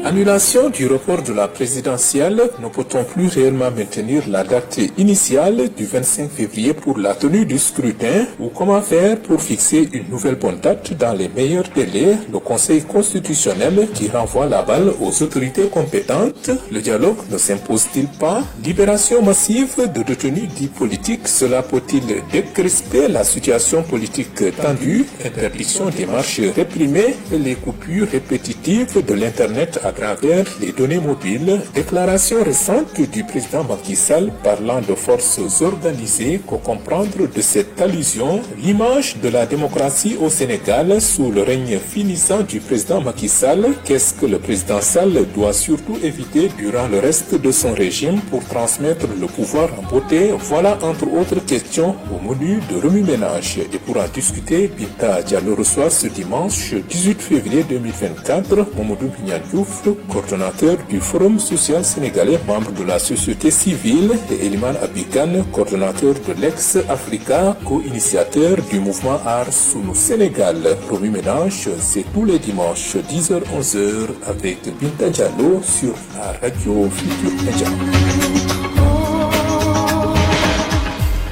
Annulation du report de la présidentielle, ne peut-on plus réellement maintenir la date initiale du 25 février pour la tenue du scrutin ou comment faire pour fixer une nouvelle bonne date dans les meilleurs délais? Le Conseil constitutionnel qui renvoie la balle aux autorités compétentes. Le dialogue ne s'impose-t-il pas? Libération massive de détenus dits politiques, cela peut-il décrisper la situation politique tendue? Interdiction des marches réprimées et les coupures répétitives de l'Internet à travers les données mobiles. Déclaration récente du président Macky Sall parlant de forces organisées. Que comprendre de cette allusion? L'image de la démocratie au Sénégal sous le règne finissant du président Macky Sall. Qu'est-ce que le président Sall doit surtout éviter durant le reste de son régime pour transmettre le pouvoir en beauté? Voilà entre autres questions au menu de Remue Ménage. Et pour en discuter, Binta Diallo reçoit ce dimanche 18 février 2024 Mamadou Mignane Diouf, coordonnateur du Forum social sénégalais, membre de la société civile, et Eliman Abikan, coordonnateur de l'ex-Africa, co-initiateur du mouvement Art Sunu Sénégal. Remue Ménage, c'est tous les dimanches 10h-11h avec Binta Diallo sur la radio Futur Média.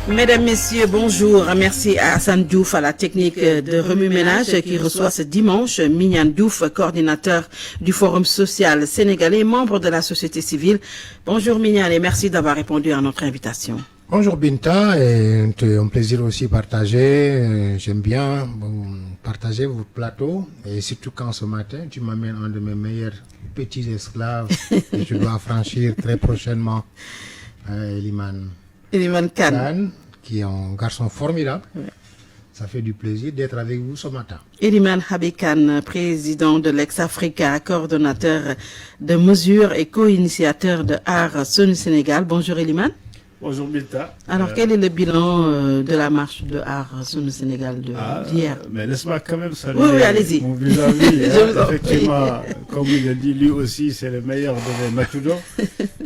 Mesdames, Messieurs, bonjour. Merci à Hassan Diouf à la technique de Remue Ménage qui reçoit ce dimanche Mignane Diouf, coordinateur du Forum social sénégalais, membre de la société civile. Bonjour Mignane et merci d'avoir répondu à notre invitation. Bonjour Binta, et c'est un plaisir aussi partager. J'aime bien partager vos plateaux et surtout quand ce matin tu m'amènes un de mes meilleurs petits esclaves que je dois franchir très prochainement, Eliman Khan, qui est un garçon formidable. Ouais. Ça fait du plaisir d'être avec vous ce matin. Eliman Abikan, président de l'ex-Africa, coordonnateur de mesures et co-initiateur de Art Sunu Sénégal. Bonjour Eliman. Bonjour Binta. Alors quel est le bilan de la marche de Art Sunu Sénégal d'hier? Mais laisse-moi quand même saluer oui, allez-y. Mon vis-à-vis. Effectivement, comme il le dit, lui aussi c'est le meilleur de mes matudos.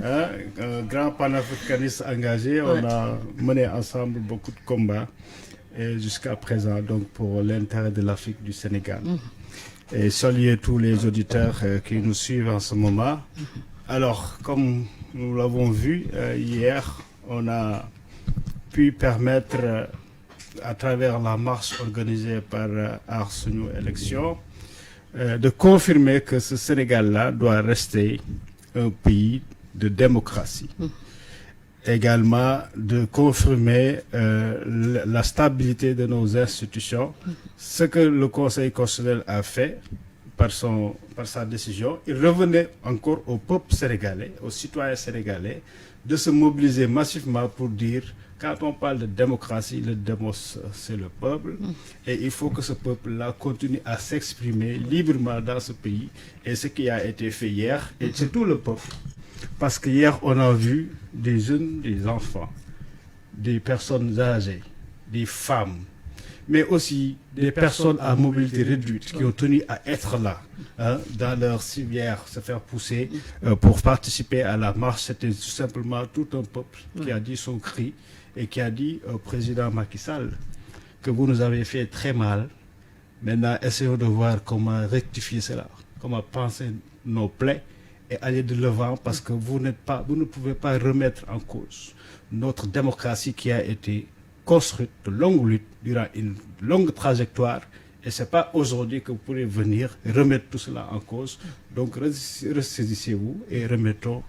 Un grand panafricaniste engagé. Ouais. On a mené ensemble beaucoup de combats et jusqu'à présent donc pour l'intérêt de l'Afrique du Sénégal. Et saluer tous les auditeurs qui nous suivent en ce moment. Alors, comme nous l'avons vu hier, on a pu permettre, à travers la marche organisée par Art Sunu Élections, de confirmer que ce Sénégal-là doit rester un pays de démocratie. Également, de confirmer la stabilité de nos institutions, ce que le Conseil constitutionnel a fait par sa décision. Il revenait encore au peuple sénégalais, aux citoyens sénégalais, de se mobiliser massivement pour dire, quand on parle de démocratie, le démos, c'est le peuple, et il faut que ce peuple-là continue à s'exprimer librement dans ce pays, et ce qui a été fait hier, et c'est tout le peuple. Parce qu'hier, on a vu des jeunes, des enfants, des personnes âgées, des femmes, mais aussi des personnes à mobilité réduite qui ont tenu à être là, dans leur civière, se faire pousser pour participer à la marche. C'était tout simplement tout un peuple qui a dit son cri et qui a dit au président Macky Sall que vous nous avez fait très mal. Maintenant, essayons de voir comment rectifier cela, comment penser nos plaies et aller de l'avant parce que vous ne pouvez pas remettre en cause notre démocratie qui a été construite de longues luttes durant une longue trajectoire et ce n'est pas aujourd'hui que vous pourrez venir remettre tout cela en cause. Donc ressaisissez-vous et remettons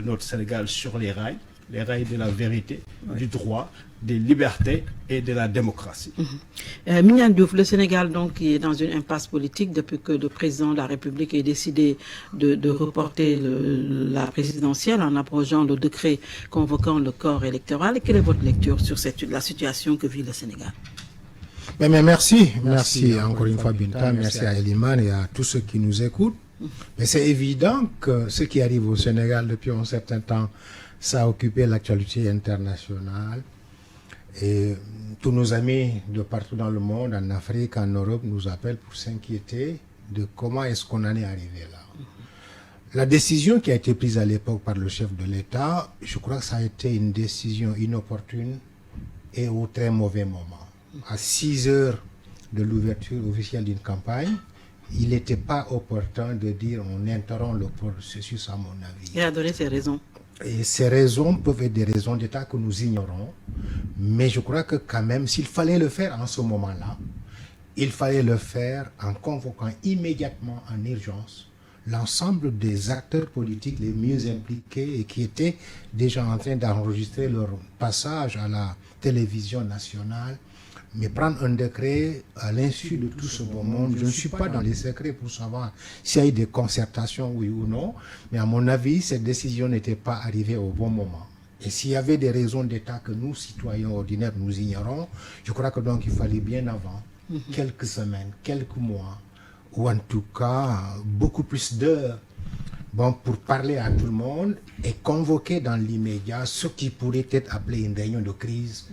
notre Sénégal sur les rails de la vérité, du droit, des libertés et de la démocratie. Mignane Diouf, le Sénégal donc qui est dans une impasse politique depuis que le président de la République ait décidé de reporter la présidentielle en abrogeant le décret convoquant le corps électoral. Et quelle est votre lecture sur la situation que vit le Sénégal? Mais merci encore une fois Binta, merci à Eliman et à tous ceux qui nous écoutent. Mais c'est évident que ce qui arrive au Sénégal depuis un certain temps, ça a occupé l'actualité internationale. Et tous nos amis de partout dans le monde, en Afrique, en Europe, nous appellent pour s'inquiéter de comment est-ce qu'on en est arrivé là. La décision qui a été prise à l'époque par le chef de l'État, je crois que ça a été une décision inopportune et au très mauvais moment. À 6 heures de l'ouverture officielle d'une campagne, il n'était pas opportun de dire on interrompt le processus, à mon avis. Il a donné ses raisons. Et ces raisons peuvent être des raisons d'État que nous ignorons, mais je crois que quand même, s'il fallait le faire en ce moment-là, il fallait le faire en convoquant immédiatement en urgence l'ensemble des acteurs politiques les mieux impliqués et qui étaient déjà en train d'enregistrer leur passage à la télévision nationale, mais prendre un décret à l'insu de tout ce beau monde. Je ne suis pas dans les secrets pour savoir s'il y a eu des concertations, oui ou non, mais à mon avis, cette décision n'était pas arrivée au bon moment. Et s'il y avait des raisons d'État que nous, citoyens ordinaires, nous ignorons, je crois que donc il fallait bien avant, quelques semaines, quelques mois, ou en tout cas beaucoup plus d'heures, pour parler à tout le monde et convoquer dans l'immédiat ce qui pourrait être appelé une réunion de crise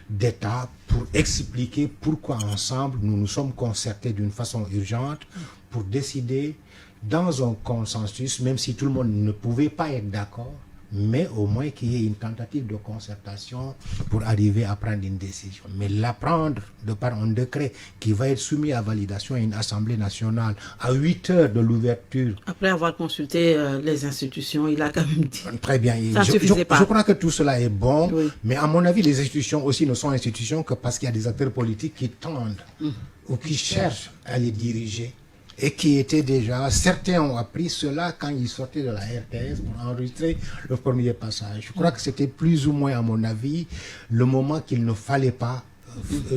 d'État pour expliquer pourquoi ensemble nous nous sommes concertés d'une façon urgente pour décider dans un consensus, même si tout le monde ne pouvait pas être d'accord, mais au moins qu'il y ait une tentative de concertation pour arriver à prendre une décision. Mais la prendre de par un décret qui va être soumis à validation à une Assemblée nationale à 8 heures de l'ouverture. Après avoir consulté les institutions, il a quand même dit. Très bien. Ça ne suffisait pas. Je crois que tout cela est bon, Oui. mais à mon avis, les institutions aussi ne sont institutions que parce qu'il y a des acteurs politiques qui tendent ou qui cherchent à les diriger. Et qui étaient déjà, certains ont appris cela quand ils sortaient de la RTS pour enregistrer le premier passage. Je crois que c'était plus ou moins, à mon avis, le moment qu'il ne fallait pas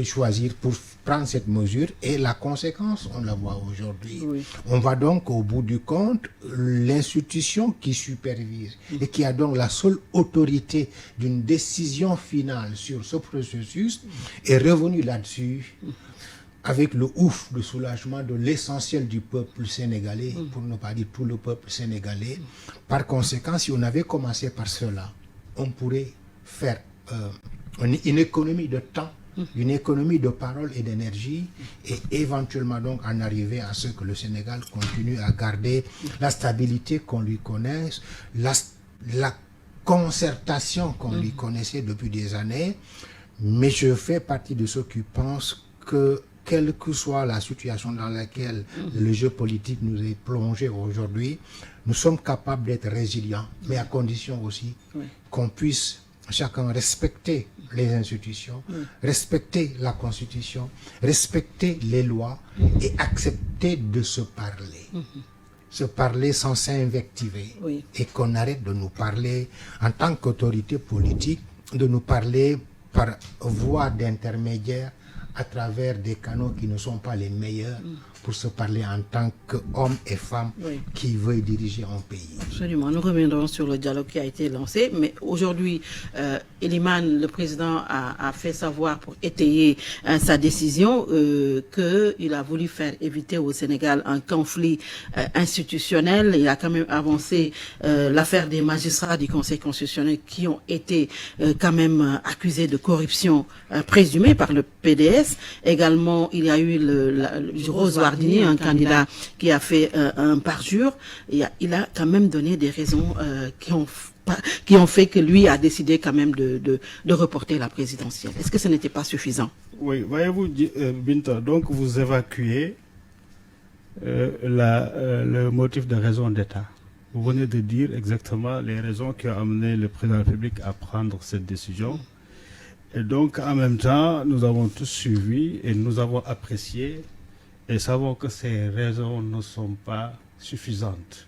choisir pour prendre cette mesure. Et la conséquence, on la voit aujourd'hui. Oui. On va donc, au bout du compte, l'institution qui supervise et qui a donc la seule autorité d'une décision finale sur ce processus est revenue là-dessus. Avec le ouf de soulagement de l'essentiel du peuple sénégalais, pour ne pas dire tout le peuple sénégalais. Par conséquent, si on avait commencé par cela, on pourrait faire une économie de temps, une économie de parole et d'énergie, et éventuellement donc en arriver à ce que le Sénégal continue à garder la stabilité qu'on lui connaisse, la concertation qu'on lui connaissait depuis des années. Mais je fais partie de ceux qui pensent que quelle que soit la situation dans laquelle le jeu politique nous est plongé aujourd'hui, nous sommes capables d'être résilients, mais à condition aussi qu'on puisse chacun respecter les institutions, respecter la Constitution, respecter les lois et accepter de se parler. Se parler sans s'invectiver et qu'on arrête de nous parler en tant qu'autorité politique, de nous parler par voie d'intermédiaire à travers des canaux qui ne sont pas les meilleurs pour se parler en tant qu'hommes et femmes qui veulent diriger un pays. Absolument. Nous reviendrons sur le dialogue qui a été lancé, mais aujourd'hui, Elimane, le président, a fait savoir pour étayer sa décision qu'il a voulu faire éviter au Sénégal un conflit institutionnel. Il a quand même avancé l'affaire des magistrats du Conseil constitutionnel qui ont été quand même accusés de corruption présumée par le PDS. Également, il y a eu Rose Wardini, un candidat qui a fait un parjure. Il a quand même donné des raisons qui ont fait que lui a décidé quand même de reporter la présidentielle. Est-ce que ce n'était pas suffisant? Oui, voyez-vous, Binta, donc vous évacuez le motif de raison d'État. Vous venez de dire exactement les raisons qui ont amené le président de la République à prendre cette décision. Et donc, en même temps, nous avons tous suivi et nous avons apprécié et savons que ces raisons ne sont pas suffisantes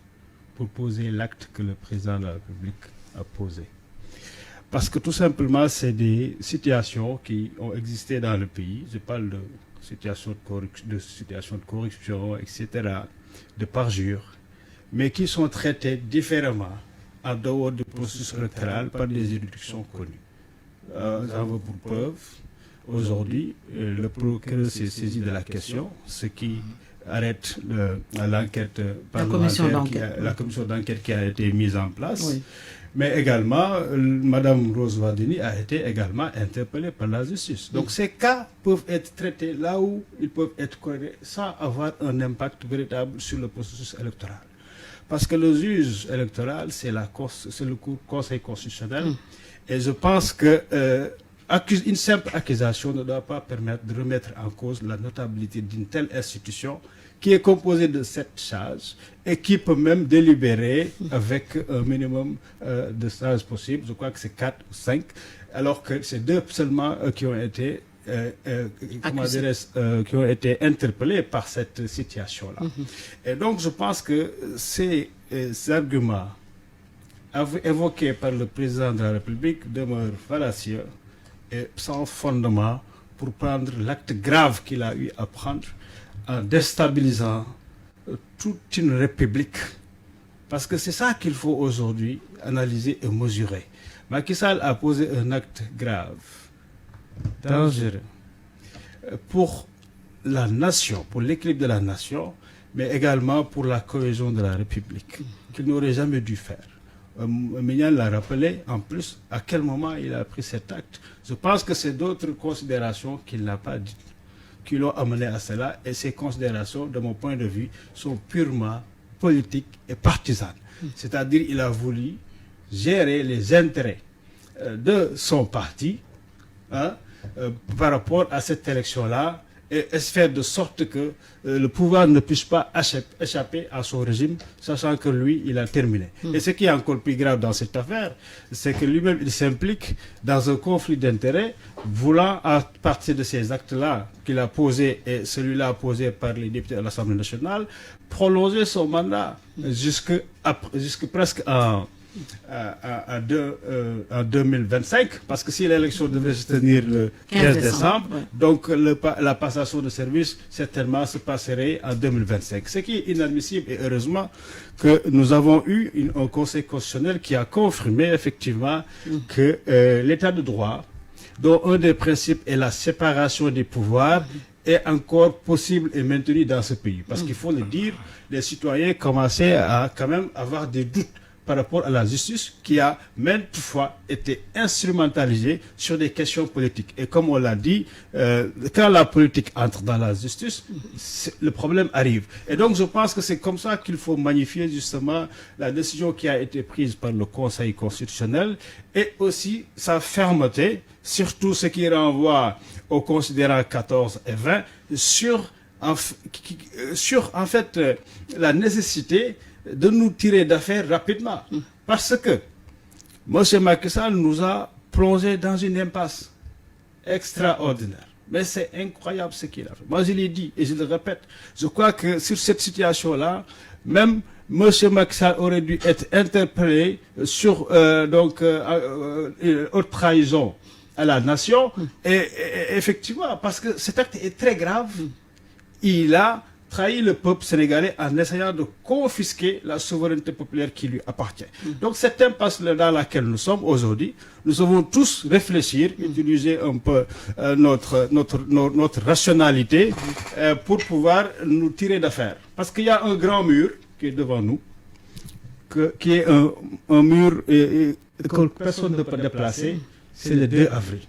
pour poser l'acte que le président de la République a posé. Parce que tout simplement, c'est des situations qui ont existé dans le pays. Je parle de situations de corruption, etc., de parjure, mais qui sont traitées différemment en dehors du processus électoral par des juridictions connues. J'en veux pour preuve, aujourd'hui, le procureur s'est saisi de la question, ce qui arrête l'enquête parlementaire, la commission d'enquête qui a été mise en place. Oui. Mais également, Mme Rose Wardini a été également interpellée par la justice. Donc ces cas peuvent être traités là où ils peuvent être corrigés sans avoir un impact véritable sur le processus électoral. Parce que le juge électoral, c'est le Conseil constitutionnel. Et je pense que une simple accusation ne doit pas permettre de remettre en cause la notabilité d'une telle institution qui est composé de 7 sages et qui peut même délibérer avec un minimum de sages possible. Je crois que c'est 4 ou 5, alors que c'est 2 seulement qui ont été qui ont été interpellés par cette situation-là. Et donc, je pense que ces arguments évoqués par le président de la République demeurent fallacieux et sans fondement pour prendre l'acte grave qu'il a eu à prendre en déstabilisant toute une république. Parce que c'est ça qu'il faut aujourd'hui analyser et mesurer. Macky Sall a posé un acte grave, dangereux, pour la nation, pour l'équilibre de la nation, mais également pour la cohésion de la République, qu'il n'aurait jamais dû faire. Mignane l'a rappelé, en plus, à quel moment il a pris cet acte. Je pense que c'est d'autres considérations qu'il n'a pas dites, qui l'ont amené à cela, et ces considérations, de mon point de vue, sont purement politiques et partisanes. C'est-à-dire qu'il a voulu gérer les intérêts de son parti, par rapport à cette élection-là, et faire de sorte que le pouvoir ne puisse pas échapper à son régime, sachant que lui, il a terminé. Et ce qui est encore plus grave dans cette affaire, c'est que lui-même, il s'implique dans un conflit d'intérêts, voulant, à partir de ces actes-là qu'il a posés, et celui-là posé par les députés de l'Assemblée nationale, prolonger son mandat jusque presque en 2025, parce que si l'élection devait se tenir le 15 décembre, donc la passation de service certainement se passerait en 2025. Ce qui est inadmissible, et heureusement que nous avons eu un conseil constitutionnel qui a confirmé effectivement que l'état de droit, dont un des principes est la séparation des pouvoirs, est encore possible et maintenu dans ce pays. Parce qu'il faut le dire, les citoyens commençaient à quand même avoir des doutes par rapport à la justice qui a maintes fois été instrumentalisée sur des questions politiques. Et comme on l'a dit, quand la politique entre dans la justice, le problème arrive. Et donc je pense que c'est comme ça qu'il faut magnifier justement la décision qui a été prise par le Conseil constitutionnel et aussi sa fermeté, surtout ce qui renvoie aux considérants 14 et 20, sur en fait la nécessité de nous tirer d'affaire rapidement. Parce que M. Macky Sall nous a plongé dans une impasse extraordinaire. Mais c'est incroyable ce qu'il a fait. Moi, je l'ai dit et je le répète. Je crois que sur cette situation-là, même M. Macky Sall aurait dû être interpellé sur haute trahison à la nation. Et effectivement, parce que cet acte est très grave, il a trahi le peuple sénégalais en essayant de confisquer la souveraineté populaire qui lui appartient. Donc cette impasse dans laquelle nous sommes aujourd'hui, nous devons tous réfléchir, utiliser un peu notre rationalité pour pouvoir nous tirer d'affaire. Parce qu'il y a un grand mur qui est devant nous, qui est un mur que personne ne peut déplacer, c'est le 2 avril.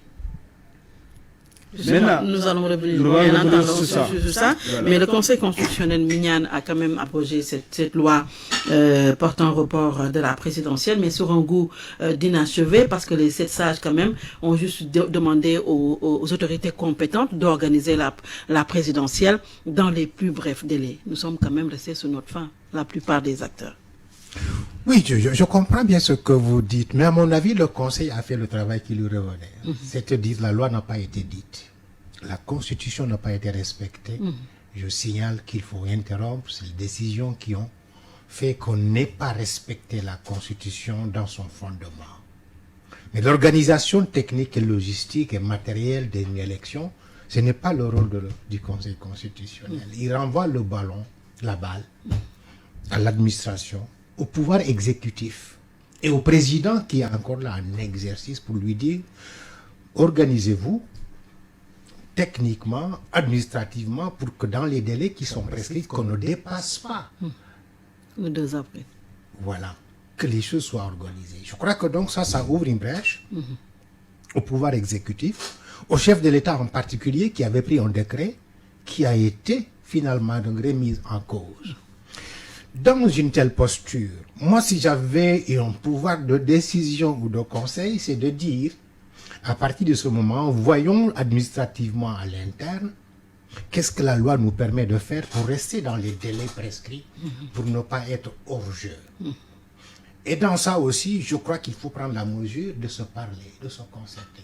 Nous allons revenir bien entendu sur ça. Voilà. Mais le Conseil constitutionnel Mignane a quand même apogé cette loi portant report de la présidentielle, mais sur un goût d'inachevé, parce que les 7 sages quand même ont juste demandé aux autorités compétentes d'organiser la présidentielle dans les plus brefs délais. Nous sommes quand même restés sur notre faim, la plupart des acteurs. Oui, je comprends bien ce que vous dites, mais à mon avis, le Conseil a fait le travail qui lui revenait. C'est-à-dire la loi n'a pas été dite, la Constitution n'a pas été respectée. Je signale qu'il faut interrompre ces décisions qui ont fait qu'on n'ait pas respecté la Constitution dans son fondement. Mais l'organisation technique et logistique et matérielle d'une élection, ce n'est pas le rôle du Conseil constitutionnel. Il renvoie la balle à l'administration, au pouvoir exécutif et au président qui est encore là en exercice pour lui dire organisez-vous techniquement, administrativement pour que dans les délais qui sont prescrits, qu'on ne dépasse pas. Le 2 avril. Voilà, que les choses soient organisées. Je crois que donc ça ouvre une brèche au pouvoir exécutif, au chef de l'État en particulier qui avait pris un décret qui a été finalement remis en cause. Dans une telle posture, moi, si j'avais un pouvoir de décision ou de conseil, c'est de dire, à partir de ce moment, voyons administrativement à l'interne qu'est-ce que la loi nous permet de faire pour rester dans les délais prescrits, pour ne pas être hors jeu. Et dans ça aussi, je crois qu'il faut prendre la mesure de se parler, de se concerter.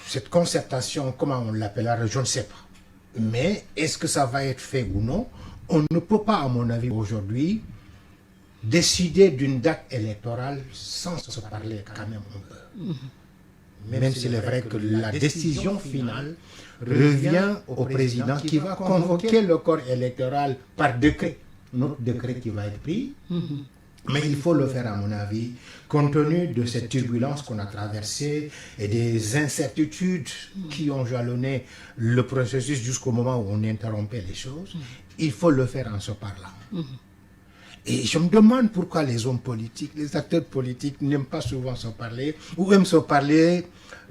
Cette concertation, comment on l'appellera, je ne sais pas. Mais est-ce que ça va être fait ou non? On ne peut pas, à mon avis, aujourd'hui, décider d'une date électorale sans se parler quand même un peu. Même s'il est vrai que la décision finale revient au président qui va convoquer le corps électoral par décret. Notre décret qui va être pris. Mais il faut le faire, à mon avis, compte tenu de cette turbulence qu'on a traversée et des incertitudes qui ont jalonné le processus jusqu'au moment où on interrompait les choses. Il faut le faire en se parlant. Et je me demande pourquoi les hommes politiques, les acteurs politiques n'aiment pas souvent se parler ou aiment se parler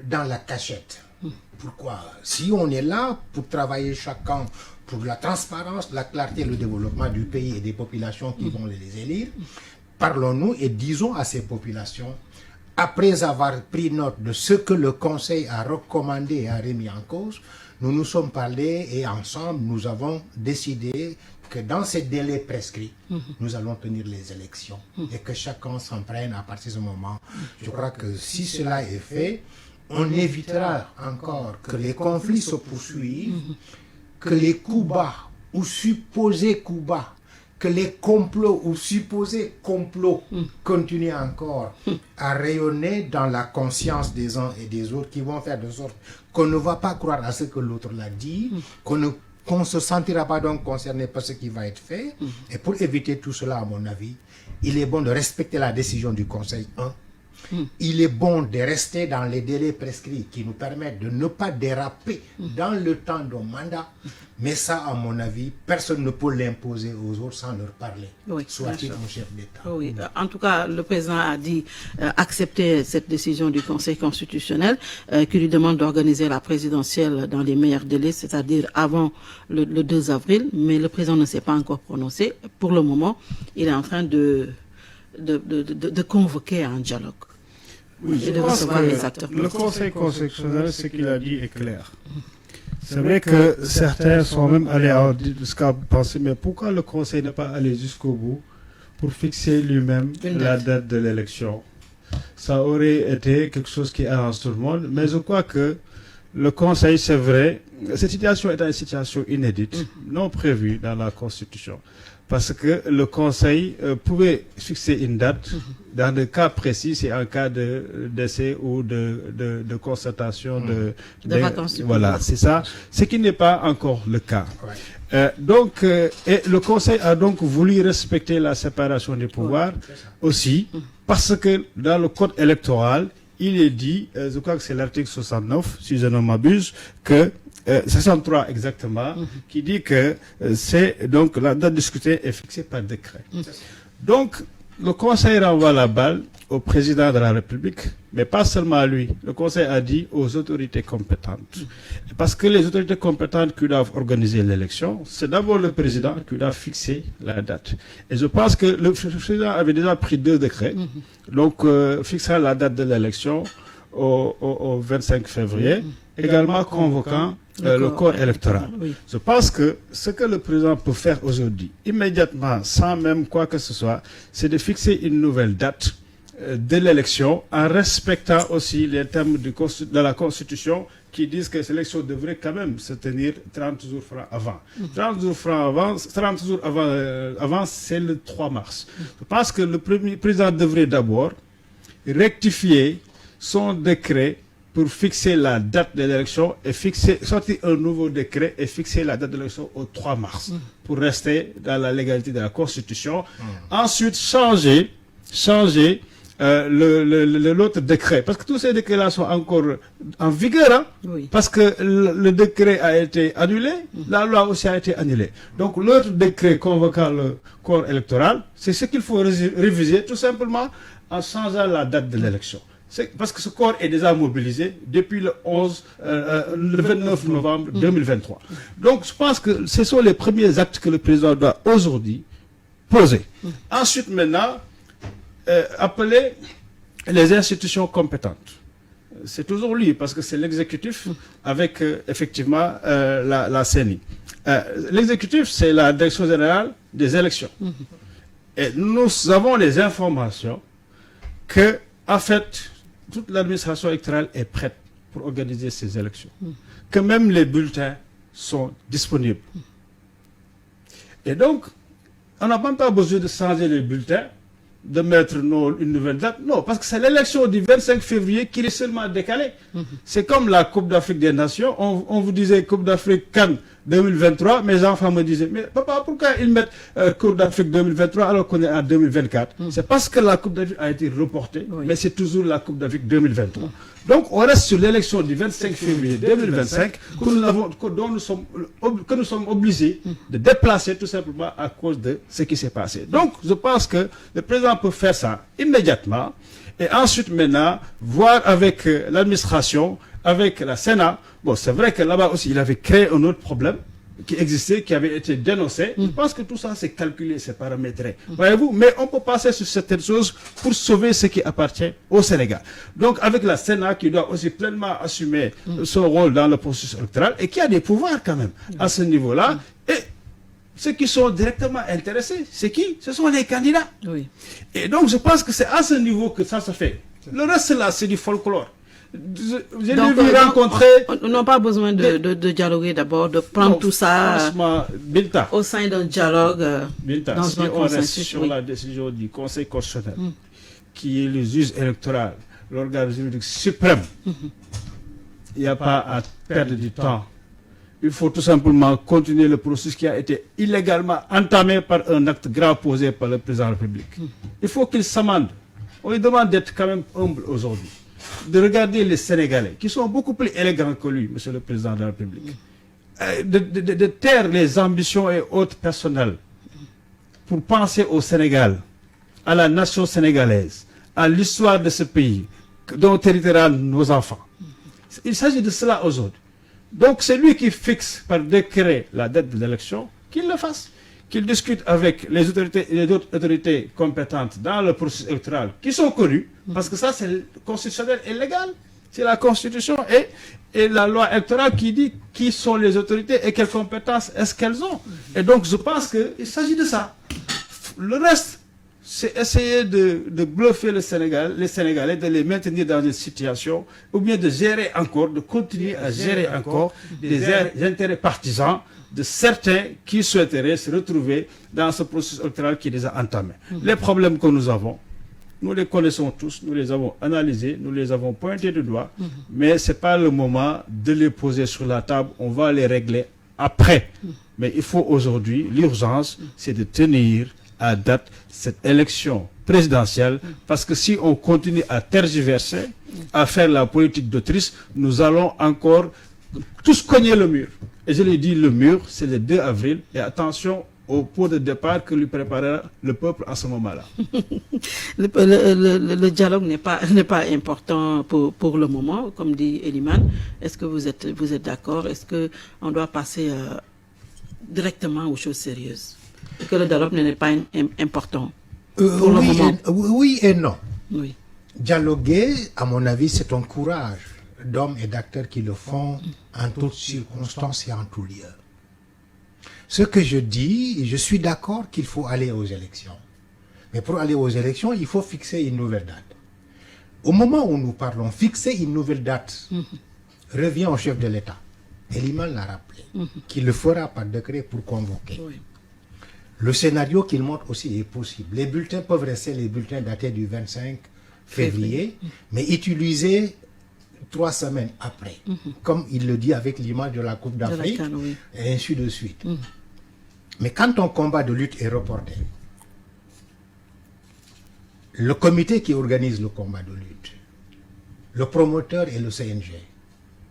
dans la cachette. Pourquoi? Si on est là pour travailler chacun pour la transparence, la clarté et le développement du pays et des populations qui vont les élire, parlons-nous et disons à ces populations, après avoir pris note de ce que le Conseil a recommandé et a remis en cause, nous nous sommes parlé et ensemble nous avons décidé que dans ces délais prescrits, nous allons tenir les élections et que chacun s'en prenne à partir de ce moment. Je crois que si cela est fait, on évitera encore que les conflits se poursuivent, que les coups bas ou supposés coups bas, que les complots ou supposés complots continuent encore à rayonner dans la conscience des uns et des autres qui vont faire de sorte qu'on ne va pas croire à ce que l'autre l'a dit, qu'on ne se sentira pas donc concerné par ce qui va être fait. Et pour éviter tout cela, à mon avis, il est bon de respecter la décision du Conseil 1. Il est bon de rester dans les délais prescrits qui nous permettent de ne pas déraper dans le temps de mandat. Mais ça, à mon avis, personne ne peut l'imposer aux autres sans leur parler. Oui, soit-il un chef d'État. Oui. En tout cas, le président a dit accepter cette décision du Conseil constitutionnel qui lui demande d'organiser la présidentielle dans les meilleurs délais, c'est-à-dire avant le 2 avril. Mais le président ne s'est pas encore prononcé. Pour le moment, il est en train de convoquer un dialogue. Oui, je pense que le Conseil constitutionnel, ce qu'il a dit est clair. C'est vrai que certains sont même allés jusqu'à penser, mais pourquoi le Conseil n'est pas allé jusqu'au bout pour fixer lui-même la date de l'élection? Ça aurait été quelque chose qui arrange tout le monde, mais je crois que le Conseil, c'est vrai, cette situation est une situation inédite, non prévue dans la Constitution. Parce que le Conseil pouvait fixer une date dans des cas précis, c'est un cas de décès ou de constatation de vacances. Voilà, c'est ça. Ce qui n'est pas encore le cas. Et le Conseil a donc voulu respecter la séparation des pouvoirs aussi, parce que dans le code électoral, il est dit, je crois que c'est l'article 69, si je ne m'abuse, que 63 exactement, qui dit que c'est donc la date discutée est fixée par décret. Donc, le Conseil renvoie la balle au président de la République, mais pas seulement à lui. Le Conseil a dit aux autorités compétentes. Parce que les autorités compétentes qui doivent organiser l'élection, c'est d'abord le président qui doit fixer la date. Et je pense que le président avait déjà pris 2 décrets, donc fixant la date de l'élection au 25 février, également convoquant le corps électoral. Je pense que ce que le président peut faire aujourd'hui, immédiatement, sans même quoi que ce soit, c'est de fixer une nouvelle date de l'élection en respectant aussi les termes de la Constitution qui disent que l'élection devrait quand même se tenir 30 jours avant. 30 jours avant, c'est le 3 mars. Je pense que le président devrait d'abord rectifier son décret pour fixer la date de l'élection et sortir un nouveau décret et fixer la date de l'élection au 3 mars pour rester dans la légalité de la Constitution. Ensuite, changer l'autre décret. Parce que tous ces décrets-là sont encore en vigueur, parce que le décret a été annulé, la loi aussi a été annulée. Donc l'autre décret convoquant le corps électoral, c'est ce qu'il faut réviser tout simplement en changeant la date de l'élection. Parce que ce corps est déjà mobilisé depuis le 29 novembre 2023. Donc, je pense que ce sont les premiers actes que le président doit aujourd'hui poser. Ensuite, maintenant, appeler les institutions compétentes. c'est toujours lui, parce que c'est l'exécutif avec effectivement la CENI. L'exécutif, c'est la Direction générale des élections. Et nous avons les informations que, en fait, toute l'administration électorale est prête pour organiser ces élections. Que même les bulletins sont disponibles. Et donc, on n'a même pas besoin de changer les bulletins, de mettre une nouvelle date. Non, parce que c'est l'élection du 25 février qui est seulement décalée. C'est comme la Coupe d'Afrique des Nations. On vous disait Coupe d'Afrique Cannes 2023. Mes enfants me disaient, mais papa, pourquoi ils mettent Coupe d'Afrique 2023 alors qu'on est en 2024? C'est parce que la Coupe d'Afrique a été reportée, mais c'est toujours la Coupe d'Afrique 2023. Donc, on reste sur l'élection du 25 février 2025 que nous sommes obligés de déplacer tout simplement à cause de ce qui s'est passé. Donc, je pense que le président peut faire ça immédiatement et ensuite maintenant voir avec l'administration, avec la Sénat. Bon, c'est vrai que là-bas aussi, il avait créé un autre problème qui existait, qui avait été dénoncé. Je pense que tout ça, c'est calculé, c'est paramétré. Voyez-vous, mais on peut passer sur certaines choses pour sauver ce qui appartient au Sénégal. Donc, avec la Sénat qui doit aussi pleinement assumer son rôle dans le processus électoral et qui a des pouvoirs quand même à ce niveau-là. Et ceux qui sont directement intéressés, c'est qui? Ce sont les candidats. Oui. Et donc, je pense que c'est à ce niveau que ça se fait. Le reste, là, c'est du folklore. J'ai vu rencontrer... On n'a pas besoin de dialoguer d'abord, de prendre tout ça au sein d'un dialogue, dans si un on reste consensus. sur la décision du Conseil constitutionnel, qui est le juge électoral, l'organe juridique suprême, il n'y a pas à perdre du temps. Il faut tout simplement continuer le processus qui a été illégalement entamé par un acte grave posé par le président de la République. Il faut qu'il s'amende. On lui demande d'être quand même humble aujourd'hui, de regarder les Sénégalais, qui sont beaucoup plus élégants que lui, monsieur le président de la République, de taire les ambitions et autres personnels pour penser au Sénégal, à la nation sénégalaise, à l'histoire de ce pays, dont héritera nos enfants. Il s'agit de cela aujourd'hui. Donc c'est lui qui fixe par décret la date de l'élection, qu'il le fasse, qu'il discute avec les autorités et les autres autorités compétentes dans le processus électoral qui sont connues, parce que ça c'est constitutionnel et légal. C'est la Constitution et la loi électorale qui dit qui sont les autorités et quelles compétences est-ce qu'elles ont. Et donc je pense qu'il s'agit de ça. Le reste, c'est essayer de bluffer les Sénégalais, de les maintenir dans une situation, ou bien de gérer encore, de continuer à gérer encore des intérêts partisans de certains qui souhaiteraient se retrouver dans ce processus électoral qui est déjà entamé. Les problèmes que nous avons, nous les connaissons tous, nous les avons analysés, nous les avons pointés du doigt, mais ce n'est pas le moment de les poser sur la table, on va les régler après. Mais il faut aujourd'hui, l'urgence, c'est de tenir à date cette élection présidentielle, parce que si on continue à tergiverser, à faire la politique d'autrice, nous allons encore tous cogner le mur. Et je l'ai dit, le mur, c'est le 2 avril, et attention au pot de départ que lui préparera le peuple à ce moment-là. Le dialogue n'est pas important pour le moment, comme dit Eliman. Est-ce que vous êtes d'accord? Est-ce qu'on doit passer directement aux choses sérieuses? Que le dialogue n'est pas important pour le moment? Oui et non. Oui. Dialoguer, à mon avis, c'est un courage d'hommes et d'acteurs qui le font en toutes circonstances et en tout lieu. Ce que je dis, je suis d'accord qu'il faut aller aux élections. Mais pour aller aux élections, il faut fixer une nouvelle date. Au moment où nous parlons, fixer une nouvelle date revient au chef de l'État. Eliman l'a rappelé, qu'il le fera par décret pour convoquer. Oui. Le scénario qu'il montre aussi est possible. Les bulletins peuvent rester les bulletins datés du 25 février, mais utilisés 3 semaines après, comme il le dit avec l'image de la Coupe d'Afrique, oui. Et ainsi de suite. Mais quand ton combat de lutte est reporté, le comité qui organise le combat de lutte, le promoteur et le CNG,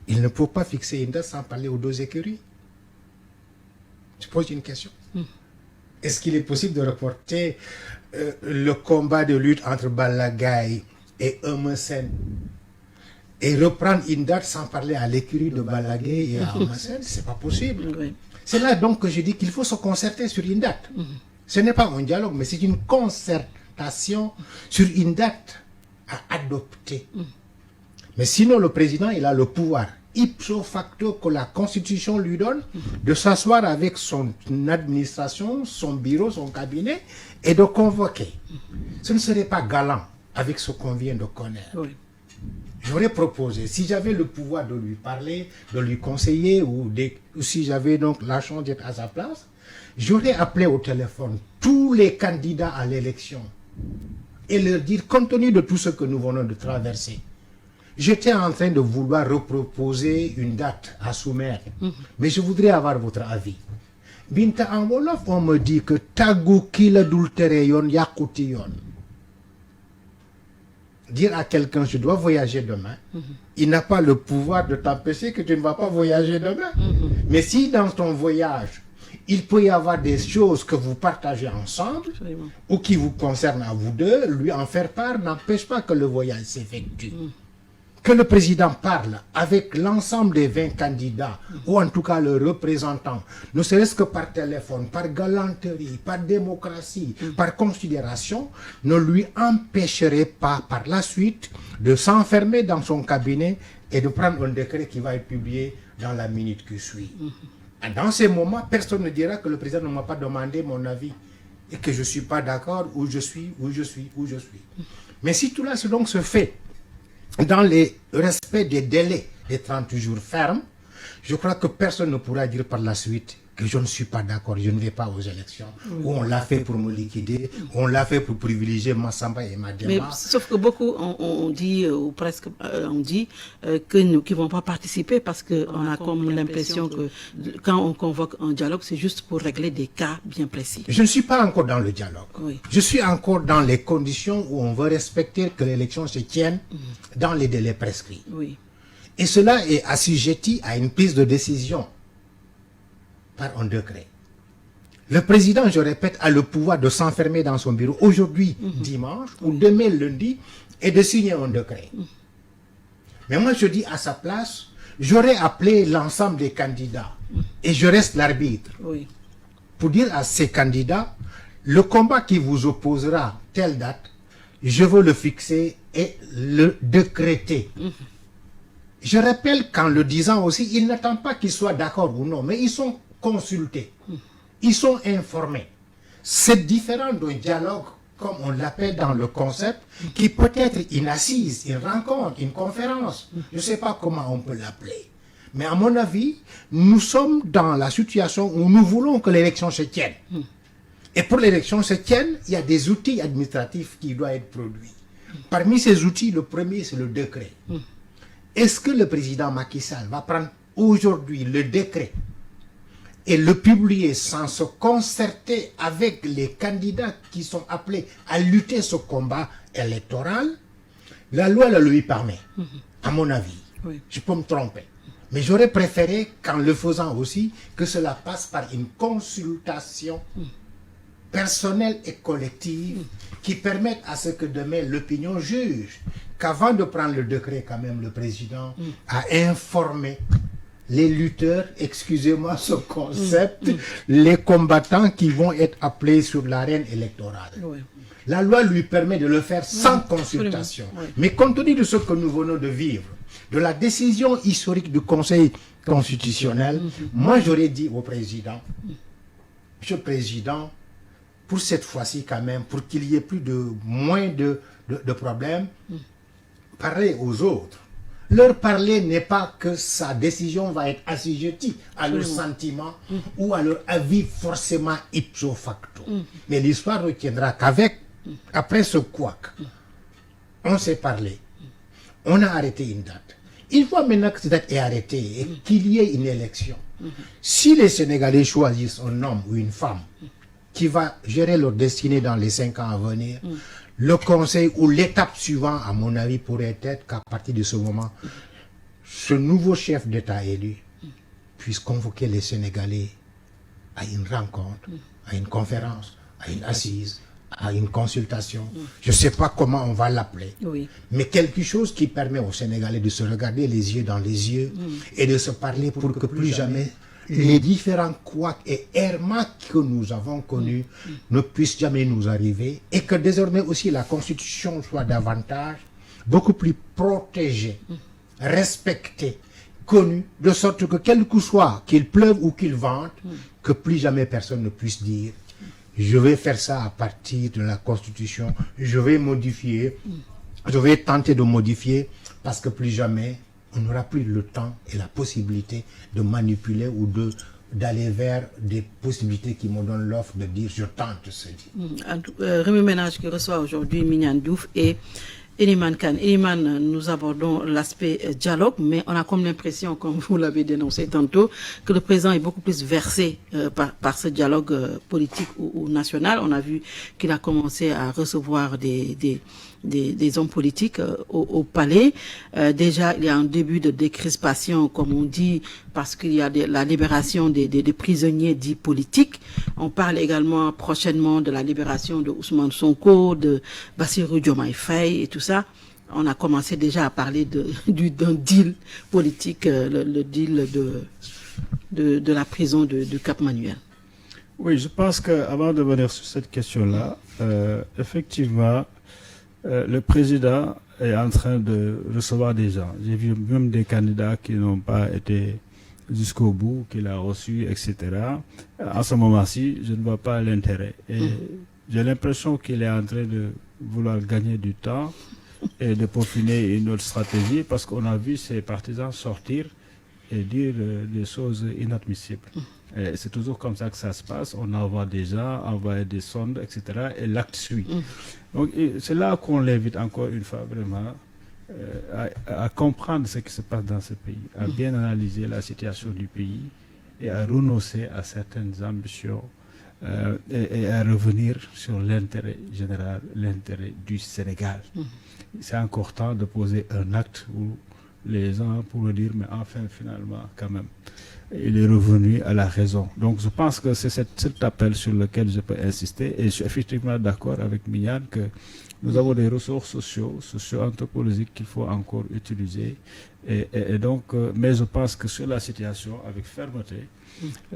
ils ne peuvent pas fixer une date sans parler aux deux écuries. Je pose une question. Est-ce qu'il est possible de reporter le combat de lutte entre Balla Gaye et Eumeu Sène et reprendre une date sans parler à l'écurie de Balla Gaye et à Eumeu Sène? C'est pas possible. Oui. C'est là donc que je dis qu'il faut se concerter sur une date. Ce n'est pas un dialogue, mais c'est une concertation sur une date à adopter. Mais sinon, le président, il a le pouvoir, ipso facto, que la Constitution lui donne, de s'asseoir avec son administration, son bureau, son cabinet, et de convoquer. Ce ne serait pas galant avec ce qu'on vient de connaître. Oui. J'aurais proposé, si j'avais le pouvoir de lui parler, de lui conseiller, ou si j'avais donc la chance d'être à sa place, j'aurais appelé au téléphone tous les candidats à l'élection et leur dire, compte tenu de tout ce que nous venons de traverser, j'étais en train de vouloir reproposer une date à soumettre, mais je voudrais avoir votre avis. Binta, en wolof, on me dit que tagu kila dultere yon yakuti yon. Dire à quelqu'un, je dois voyager demain, il n'a pas le pouvoir de t'empêcher que tu ne vas pas voyager demain. Mais si dans ton voyage, il peut y avoir des choses que vous partagez ensemble, ou qui vous concernent à vous deux, lui en faire part n'empêche pas que le voyage s'effectue. Que le président parle avec l'ensemble des 20 candidats, ou en tout cas leurs représentants, ne serait-ce que par téléphone, par galanterie, par démocratie, par considération, ne lui empêcherait pas par la suite de s'enfermer dans son cabinet et de prendre un décret qui va être publié dans la minute qui suit. Dans ces moments, personne ne dira que le président ne m'a pas demandé mon avis et que je ne suis pas d'accord, où je suis. Mais si tout cela donc se fait dans le respect des délais des 30 jours fermes, je crois que personne ne pourra dire par la suite que je ne suis pas d'accord, je ne vais pas aux élections, ou on l'a fait pour me liquider, ou on l'a fait pour privilégier Massamba et Madema. Mais sauf que beaucoup on dit, ou presque on dit, qu'ils ne vont pas participer parce qu'on a comme l'impression que quand on convoque un dialogue, c'est juste pour régler des cas bien précis. Je ne suis pas encore dans le dialogue. Oui. Je suis encore dans les conditions où on veut respecter que l'élection se tienne dans les délais prescrits. Oui. Et cela est assujetti à une prise de décision par un décret. Le président, je répète, a le pouvoir de s'enfermer dans son bureau aujourd'hui, dimanche, ou demain, lundi, et de signer un décret. Mais moi, je dis à sa place, j'aurais appelé l'ensemble des candidats, et je reste l'arbitre, pour dire à ces candidats, le combat qui vous opposera telle date, je veux le fixer et le décréter. Je rappelle qu'en le disant aussi, ils n'attendent pas qu'ils soient d'accord ou non, mais ils sont consultés, ils sont informés. C'est différent d'un dialogue, comme on l'appelle dans le concept, qui peut être une assise, une rencontre, une conférence. Je ne sais pas comment on peut l'appeler. Mais à mon avis, nous sommes dans la situation où nous voulons que l'élection se tienne. Et pour l'élection se tienne, il y a des outils administratifs qui doivent être produits. Parmi ces outils, le premier, c'est le décret. Est-ce que le président Macky Sall va prendre aujourd'hui le décret et le publier sans se concerter avec les candidats qui sont appelés à lutter ce combat électoral? La loi le lui permet, à mon avis. Je peux me tromper. Mais j'aurais préféré, qu'en le faisant aussi, que cela passe par une consultation personnelle et collective qui permette à ce que demain l'opinion juge qu'avant de prendre le décret, quand même, le président a informé les lutteurs, excusez-moi ce concept, les combattants qui vont être appelés sur l'arène électorale. La loi lui permet de le faire sans consultation. Mais compte tenu de ce que nous venons de vivre, de la décision historique du Conseil constitutionnel, moi j'aurais dit au président, Monsieur le Président, pour cette fois-ci quand même, pour qu'il y ait moins de problèmes, parlez aux autres. Leur parler n'est pas que sa décision va être assujettie à leurs sentiments ou à leur avis forcément ipso facto. Mais l'histoire retiendra après ce couac, on s'est parlé, on a arrêté une date. Une fois maintenant que cette date est arrêtée et qu'il y ait une élection, si les Sénégalais choisissent un homme ou une femme qui va gérer leur destinée dans les 5 ans à venir, le conseil ou l'étape suivante, à mon avis, pourrait être qu'à partir de ce moment, ce nouveau chef d'État élu puisse convoquer les Sénégalais à une rencontre, à une conférence, à une assise, à une consultation. Je ne sais pas comment on va l'appeler, mais quelque chose qui permet aux Sénégalais de se regarder les yeux dans les yeux et de se parler pour que plus jamais les différents couacs et errements que nous avons connus ne puissent jamais nous arriver, et que désormais aussi la Constitution soit beaucoup plus protégée respecté, connu, de sorte que quel que soit, qu'il pleuve ou qu'il vente, que plus jamais personne ne puisse dire je vais faire ça à partir de la Constitution, je vais modifier, je vais tenter de modifier, parce que plus jamais on n'aura plus le temps et la possibilité de manipuler ou d'aller vers des possibilités qui me donnent l'offre de dire je tente ceci. Rémi Ménage qui reçoit aujourd'hui Mignane Diouf et Elimane Kane. Elimane, nous abordons l'aspect dialogue, mais on a comme l'impression, comme vous l'avez dénoncé tantôt, que le président est beaucoup plus versé par ce dialogue politique ou national. On a vu qu'il a commencé à recevoir des hommes politiques au palais. Déjà, il y a un début de décrispation, comme on dit, parce qu'il y a la libération des prisonniers dits politiques. On parle également prochainement de la libération de Ousmane Sonko, de Bassirou Diomaye Faye et tout ça. On a commencé déjà à parler d'un deal politique, le deal de la prison de Cap-Manuel. Oui, je pense qu'avant de venir sur cette question-là, effectivement, le président est en train de recevoir des gens. J'ai vu même des candidats qui n'ont pas été jusqu'au bout, qu'il a reçus, etc. En ce moment-ci, je ne vois pas l'intérêt. Et j'ai l'impression qu'il est en train de vouloir gagner du temps et de peaufiner une autre stratégie, parce qu'on a vu ses partisans sortir et dire des choses inadmissibles. C'est toujours comme ça que ça se passe. On envoie des gens, envoie des sondes, etc. Et l'acte suit. Donc c'est là qu'on l'invite encore une fois vraiment à comprendre ce qui se passe dans ce pays, à bien analyser la situation du pays et à renoncer à certaines ambitions et à revenir sur l'intérêt général, l'intérêt du Sénégal. C'est encore temps de poser un acte où les gens pourraient dire mais enfin finalement quand même il est revenu à la raison. Donc je pense que c'est cet appel sur lequel je peux insister, et je suis effectivement d'accord avec Mignane que nous avons des ressources socio-anthropologiques qu'il faut encore utiliser, et donc mais je pense que sur la situation, avec fermeté,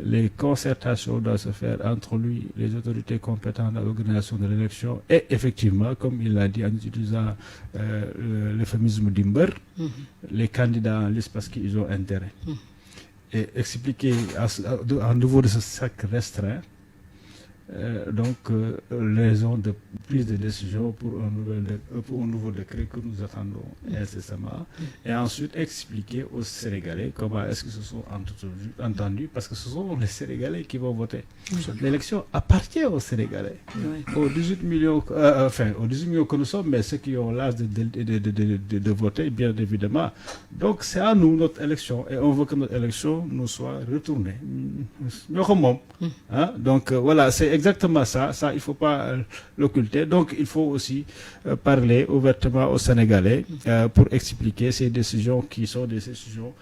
les concertations doivent se faire entre lui, les autorités compétentes à l'organisation de l'élection, et effectivement, comme il l'a dit en utilisant l'euphémisme d'Imber, les candidats en liste parce qu'ils ont intérêt. Et expliquer à nouveau de ce cercle restreint les raisons de prise de décision pour un nouveau décret que nous attendons incessamment, et ensuite expliquer aux Sénégalais comment est-ce qu'ils se sont entendus, parce que ce sont les Sénégalais qui vont voter. L'élection appartient aux Sénégalais, aux 18 millions, aux 18 millions que nous sommes, mais ceux qui ont l'âge de voter, bien évidemment. Donc c'est à nous notre élection, et on veut que notre élection nous soit retournée. Donc voilà, c'est exactement ça, il ne faut pas l'occulter. Donc il faut aussi parler ouvertement aux Sénégalais pour expliquer ces décisions qui sont des décisions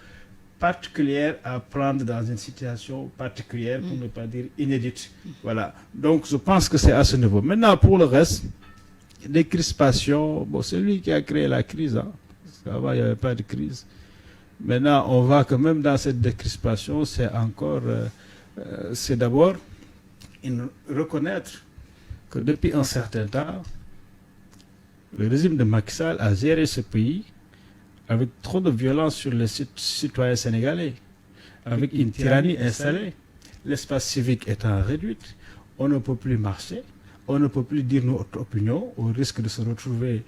particulières à prendre dans une situation particulière, pour ne pas dire inédite. Voilà. Donc je pense que c'est à ce niveau. Maintenant, pour le reste, des crispations, c'est lui qui a créé la crise. Avant, il n'y avait pas de crise. Maintenant, on voit que même dans cette décrispation, c'est encore, c'est d'abord reconnaître que depuis un certain temps, le régime de Macky Sall a géré ce pays avec trop de violence sur les citoyens sénégalais, avec une tyrannie installée, l'espace civique étant réduit, on ne peut plus marcher, on ne peut plus dire notre opinion, au risque de se retrouver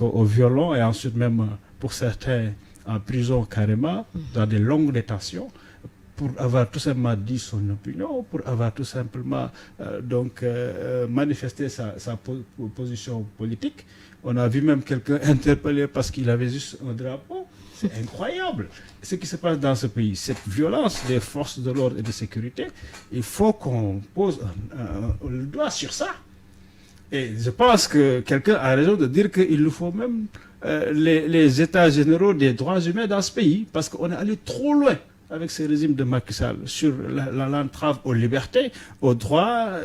au violon, et ensuite même pour certains en prison carrément, dans des longues détentions, pour avoir tout simplement dit son opinion, pour avoir tout simplement manifesté sa position politique. On a vu même quelqu'un interpellé parce qu'il avait juste un drapeau. C'est incroyable ce qui se passe dans ce pays. Cette violence des forces de l'ordre et de sécurité, il faut qu'on pose le doigt sur ça. Et je pense que quelqu'un a raison de dire qu'il nous faut même les états généraux des droits humains dans ce pays, parce qu'on est allé trop loin avec ce régime de Macky Sall sur l'entrave aux libertés, aux droits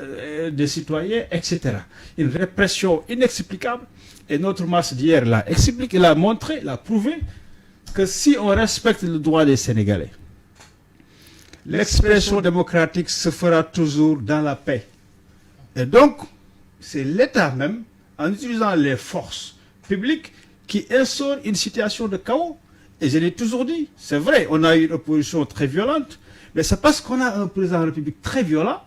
des citoyens, etc. Une répression inexplicable. Et notre marche d'hier l'a expliqué, l'a montré, l'a prouvé, que si on respecte le droit des Sénégalais, l'expression démocratique se fera toujours dans la paix. Et donc, c'est l'État même, en utilisant les forces publiques, qui instaure une situation de chaos Et je l'ai toujours dit, c'est vrai, on a eu une opposition très violente, mais c'est parce qu'on a un président de la République très violent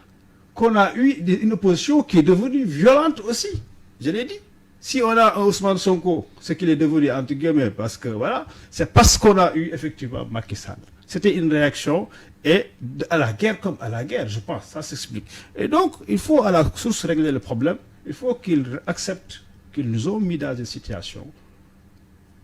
qu'on a eu une opposition qui est devenue violente aussi. Je l'ai dit. Si on a un Ousmane Sonko, ce qu'il est devenu, entre guillemets, parce que voilà, c'est parce qu'on a eu effectivement Macky Sall. C'était une réaction et à la guerre comme à la guerre, je pense, ça s'explique. Et donc, il faut à la source régler le problème. Il faut qu'ils acceptent qu'ils nous ont mis dans une situation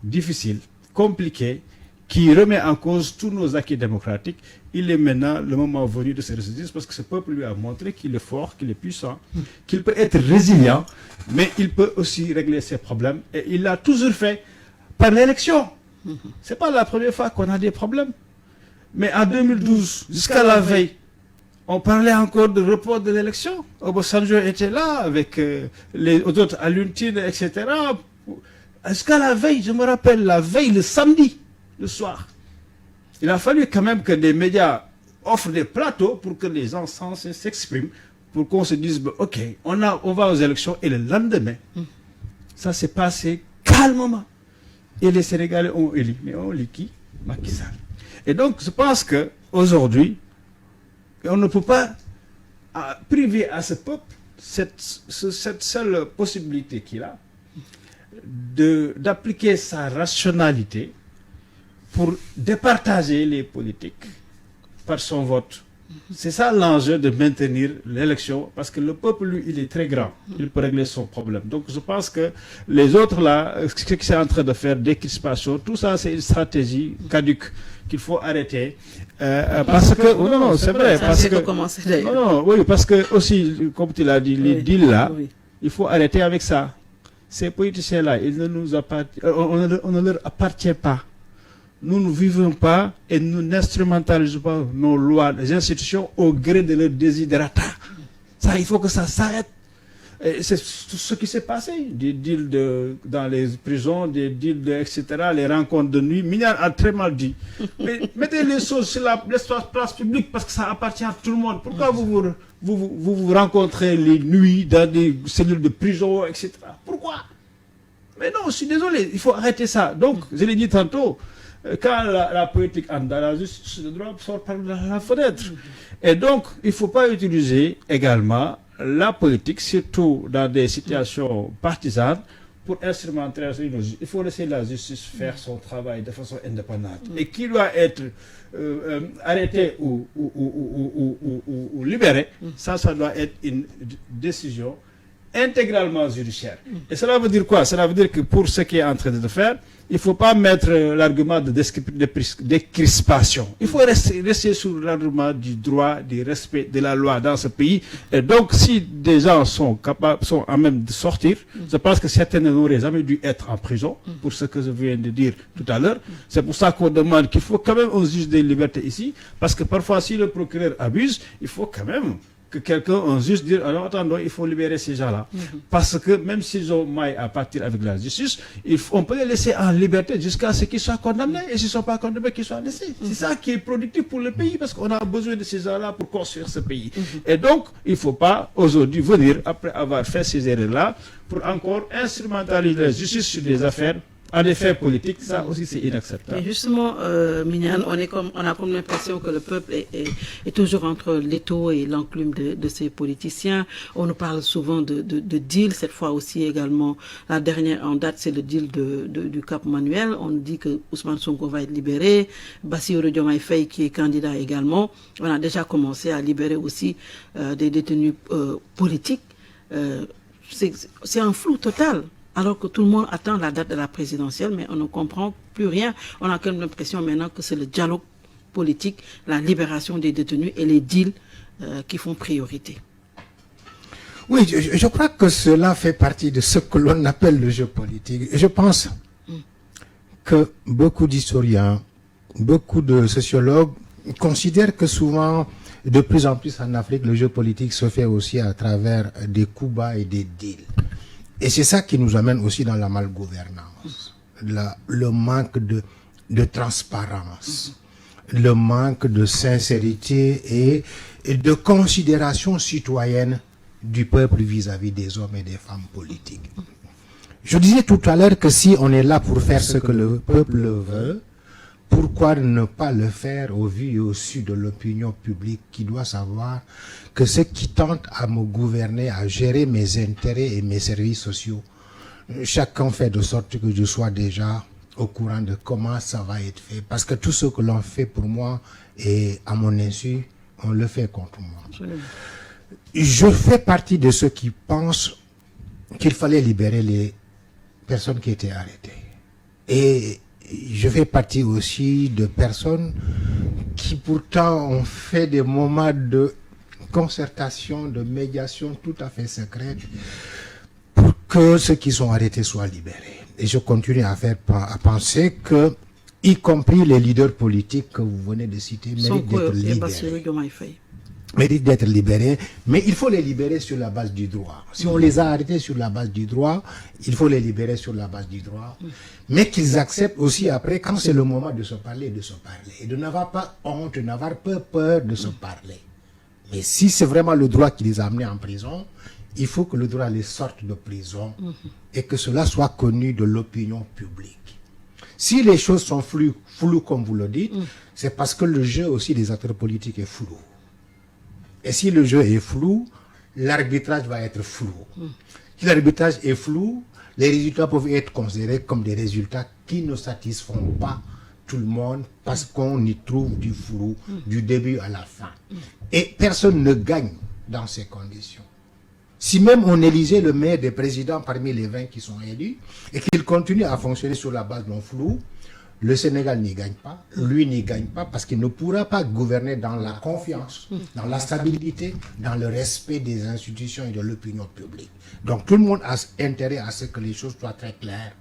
difficile, compliquée, qui remet en cause tous nos acquis démocratiques. Il est maintenant le moment venu de se ressaisir parce que ce peuple lui a montré qu'il est fort, qu'il est puissant, qu'il peut être résilient, mais il peut aussi régler ses problèmes. Et il l'a toujours fait par l'élection. C'est pas la première fois qu'on a des problèmes. Mais en 2012, jusqu'à la veille, on parlait encore de report de l'élection. Obasanjo était là avec les autres Aluntine, etc. Jusqu'à la veille, je me rappelle, la veille, le samedi, le soir. Il a fallu quand même que des médias offrent des plateaux pour que les gens s'expriment, pour qu'on se dise, ok, on va aux élections et le lendemain, ça s'est passé calmement. Et les Sénégalais ont élu. Mais on élu qui? Macky Sall. Et donc, je pense qu'aujourd'hui, on ne peut pas priver à ce peuple cette seule possibilité qu'il a d'appliquer sa rationalité pour départager les politiques par son vote. C'est ça l'enjeu de maintenir l'élection, parce que le peuple, lui, il est très grand. Il peut régler son problème. Donc, je pense que les autres, là, ce qu'ils sont en train de faire, décrispation, tout ça, c'est une stratégie caduque qu'il faut arrêter. Parce que, non, c'est vrai. Parce que, non, oui, parce que aussi, comme tu l'as dit, les deals là, il faut arrêter avec ça. Ces politiciens-là, ils ne nous on ne leur appartient pas. Nous ne vivons pas et nous n'instrumentalisons pas nos lois, les institutions au gré de leurs desiderata. Ça, il faut que ça s'arrête. C'est ce qui s'est passé. Des deals dans les prisons, des deals, etc., les rencontres de nuit. Mignan a très mal dit. Mais mettez les choses sur l'espace place publique parce que ça appartient à tout le monde. Pourquoi vous rencontrez les nuits dans des cellules de prison, etc. Pourquoi? Mais non, je suis désolé, il faut arrêter ça. Donc, je l'ai dit tantôt, quand la politique entre dans la justice, le droit sort par la fenêtre. Et donc, il ne faut pas utiliser également la politique, surtout dans des situations partisanes, pour instrumentaliser nos justices. Il faut laisser la justice faire son travail de façon indépendante. Et qui doit être arrêté ou libéré, ça doit être une décision intégralement judiciaire. Et cela veut dire quoi? Cela veut dire que pour ce qui est en train de faire, il ne faut pas mettre l'argument de décrispation. Il faut rester sur l'argument du droit, du respect de la loi dans ce pays. Et donc, si des gens sont à même de sortir, je pense que certains n'auraient jamais dû être en prison, pour ce que je viens de dire tout à l'heure. C'est pour ça qu'on demande qu'il faut quand même un juge des libertés ici, parce que parfois, si le procureur abuse, il faut quand même que quelqu'un, un juge, dire, alors attendons, il faut libérer ces gens-là. Parce que même s'ils ont maille à partir avec la justice, on peut les laisser en liberté jusqu'à ce qu'ils soient condamnés. Et s'ils ne sont pas condamnés, qu'ils soient laissés. C'est ça qui est productif pour le pays, parce qu'on a besoin de ces gens-là pour construire ce pays. Et donc, il ne faut pas aujourd'hui venir, après avoir fait ces erreurs-là, pour encore instrumentaliser la justice sur des affaires à des faits politiques, ça aussi c'est inacceptable. Et justement, Mignan, on a comme l'impression que le peuple est toujours entre l'étau et l'enclume de ces politiciens. On nous parle souvent de deal, cette fois aussi également. La dernière en date, c'est le deal du Cap Manuel. On dit que Ousmane Sonko va être libéré, Bassirou Diomaye Faye qui est candidat également. On a déjà commencé à libérer aussi des détenus politiques. C'est un flou total. Alors que tout le monde attend la date de la présidentielle, mais on ne comprend plus rien. On a comme l'impression maintenant que c'est le dialogue politique, la libération des détenus et les deals qui font priorité. Oui, je crois que cela fait partie de ce que l'on appelle le jeu politique. Je pense que beaucoup d'historiens, beaucoup de sociologues considèrent que souvent, de plus en plus en Afrique, le jeu politique se fait aussi à travers des coups bas et des deals. Et c'est ça qui nous amène aussi dans la malgouvernance, le manque de transparence, le manque de sincérité et de considération citoyenne du peuple vis-à-vis des hommes et des femmes politiques. Je disais tout à l'heure que si on est là pour faire ce que le peuple veut, pourquoi ne pas le faire au vu et au su de l'opinion publique qui doit savoir que ceux qui tentent à me gouverner, à gérer mes intérêts et mes services sociaux, chacun fait de sorte que je sois déjà au courant de comment ça va être fait. Parce que tout ce que l'on fait pour moi et à mon insu, on le fait contre moi. Absolument. Je fais partie de ceux qui pensent qu'il fallait libérer les personnes qui étaient arrêtées. Et je fais partie aussi de personnes qui pourtant ont fait des moments de concertation, de médiation tout à fait secrètes pour que ceux qui sont arrêtés soient libérés. Et je continue à penser que, y compris les leaders politiques que vous venez de citer, méritent d'être libérés, mais il faut les libérer sur la base du droit. Si on les a arrêtés sur la base du droit, il faut les libérer sur la base du droit, mais qu'ils acceptent aussi après, quand c'est le moment de se parler, et de n'avoir pas honte, de n'avoir pas peur de se parler. Mais si c'est vraiment le droit qui les a amenés en prison, il faut que le droit les sorte de prison et que cela soit connu de l'opinion publique. Si les choses sont floues comme vous le dites, c'est parce que le jeu aussi des acteurs politiques est flou. Et si le jeu est flou, l'arbitrage va être flou. Si l'arbitrage est flou, les résultats peuvent être considérés comme des résultats qui ne satisfont pas tout le monde parce qu'on y trouve du flou du début à la fin. Et personne ne gagne dans ces conditions. Si même on élisait le meilleur des présidents parmi les 20 qui sont élus et qu'il continue à fonctionner sur la base d'un flou, le Sénégal n'y gagne pas, lui n'y gagne pas parce qu'il ne pourra pas gouverner dans la confiance, dans la stabilité, dans le respect des institutions et de l'opinion publique. Donc tout le monde a intérêt à ce que les choses soient très claires,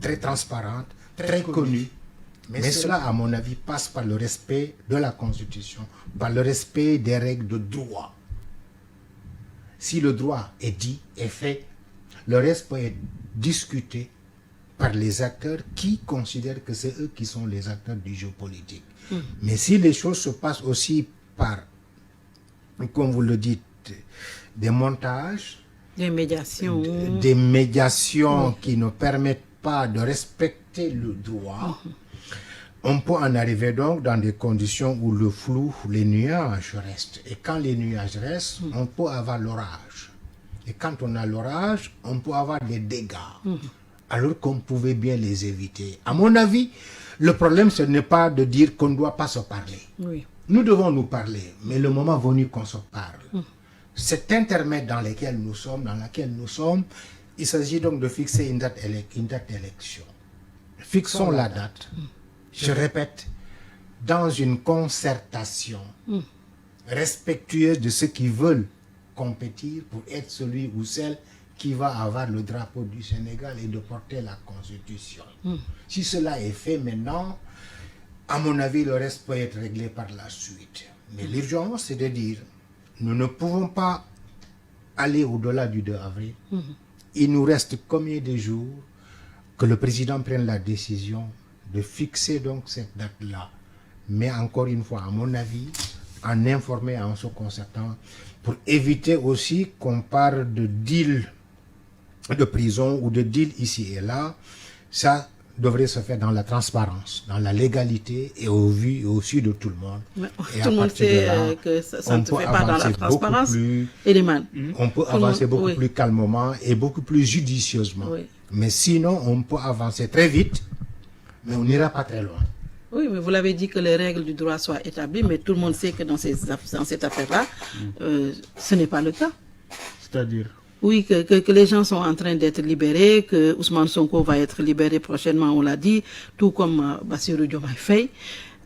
très transparentes, très connues. Mais cela, à mon avis, passe par le respect de la Constitution, par le respect des règles de droit. Si le droit est dit, est fait, le reste peut être discuté par les acteurs qui considèrent que c'est eux qui sont les acteurs du jeu politique. Mais si les choses se passent aussi par, comme vous le dites, des montages, des médiations qui ne permettent pas de respecter le droit, on peut en arriver donc dans des conditions où le flou, les nuages restent. Et quand les nuages restent, on peut avoir l'orage. Et quand on a l'orage, on peut avoir des dégâts. Alors qu'on pouvait bien les éviter. À mon avis, le problème, ce n'est pas de dire qu'on ne doit pas se parler. Oui. Nous devons nous parler, mais le moment venu qu'on se parle. Cet intermède dans laquelle nous sommes, il s'agit donc de fixer une date d'élection. Fixons la date. Je répète, dans une concertation respectueuse de ceux qui veulent compétir pour être celui ou celle qui va avoir le drapeau du Sénégal et de porter la Constitution. Si cela est fait maintenant, à mon avis, le reste peut être réglé par la suite. Mais l'urgence, c'est de dire, nous ne pouvons pas aller au-delà du 2 avril. Il nous reste combien de jours que le président prenne la décision de fixer donc cette date-là. Mais encore une fois, à mon avis, en informer, en se concertant, pour éviter aussi qu'on parle de deal de prison ou de deal ici et là. Ça devrait se faire dans la transparence, dans la légalité et au vu et au su de tout le monde. Mais tout le monde sait que ça ne se fait pas dans la transparence. On peut avancer beaucoup plus calmement et beaucoup plus judicieusement. Mais sinon, on peut avancer très vite, mais on n'ira pas très loin. Oui, mais vous l'avez dit que les règles du droit soient établies, mais tout le monde sait que dans cette affaire-là, ce n'est pas le cas. C'est-à-dire? Oui, que les gens sont en train d'être libérés, que Ousmane Sonko va être libéré prochainement, on l'a dit, tout comme Bassirou Diomaye Faye.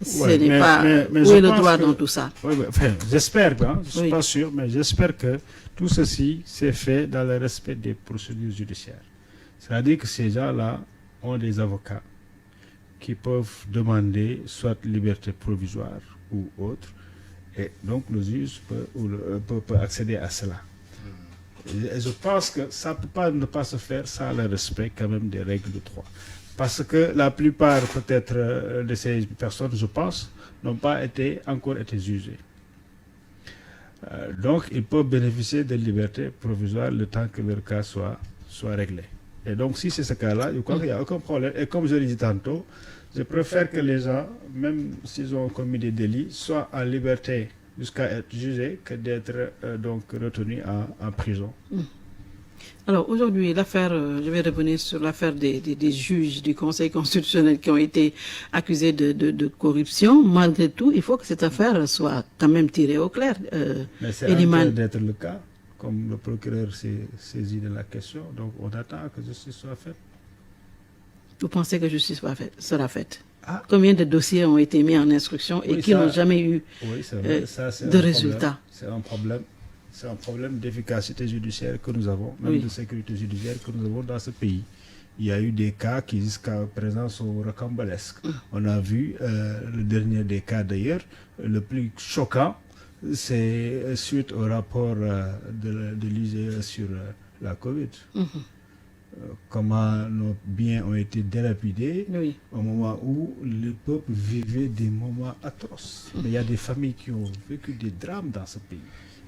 Ce n'est pas... où est le droit dans tout ça? Enfin, j'espère, hein, je ne suis pas sûr, mais j'espère que tout ceci s'est fait dans le respect des procédures judiciaires. C'est-à-dire que ces gens-là ont des avocats qui peuvent demander soit liberté provisoire ou autre, et donc le juge peut accéder à cela. Et je pense que ça ne peut pas ne pas se faire sans le respect quand même des règles de droit. Parce que la plupart peut-être de ces personnes, je pense, n'ont pas encore été jugées. Donc ils peuvent bénéficier de liberté provisoire le temps que leur cas soit réglé. Et donc, si c'est ce cas-là, je crois qu'il n'y a aucun problème. Et comme je l'ai dit tantôt, je préfère que les gens, même s'ils ont commis des délits, soient en liberté jusqu'à être jugés que d'être donc retenus en prison. Alors aujourd'hui, l'affaire, je vais revenir sur l'affaire des juges du Conseil constitutionnel qui ont été accusés de corruption. Malgré tout, il faut que cette affaire soit quand même tirée au clair. Mais c'est en train d'être le cas, comme le procureur s'est saisi de la question. Donc on attend que justice soit faite. Vous pensez que justice sera faite? Combien de dossiers ont été mis en instruction et qui n'ont jamais eu de résultats? C'est un problème. C'est un problème d'efficacité judiciaire que nous avons, même de sécurité judiciaire que nous avons dans ce pays. Il y a eu des cas qui jusqu'à présent sont rocambolesques. On a vu le dernier des cas d'ailleurs, le plus choquant, c'est suite au rapport de l'IGE sur la Covid. Comment nos biens ont été délapidés au moment où le peuple vivait des moments atroces. Mais il y a des familles qui ont vécu des drames dans ce pays.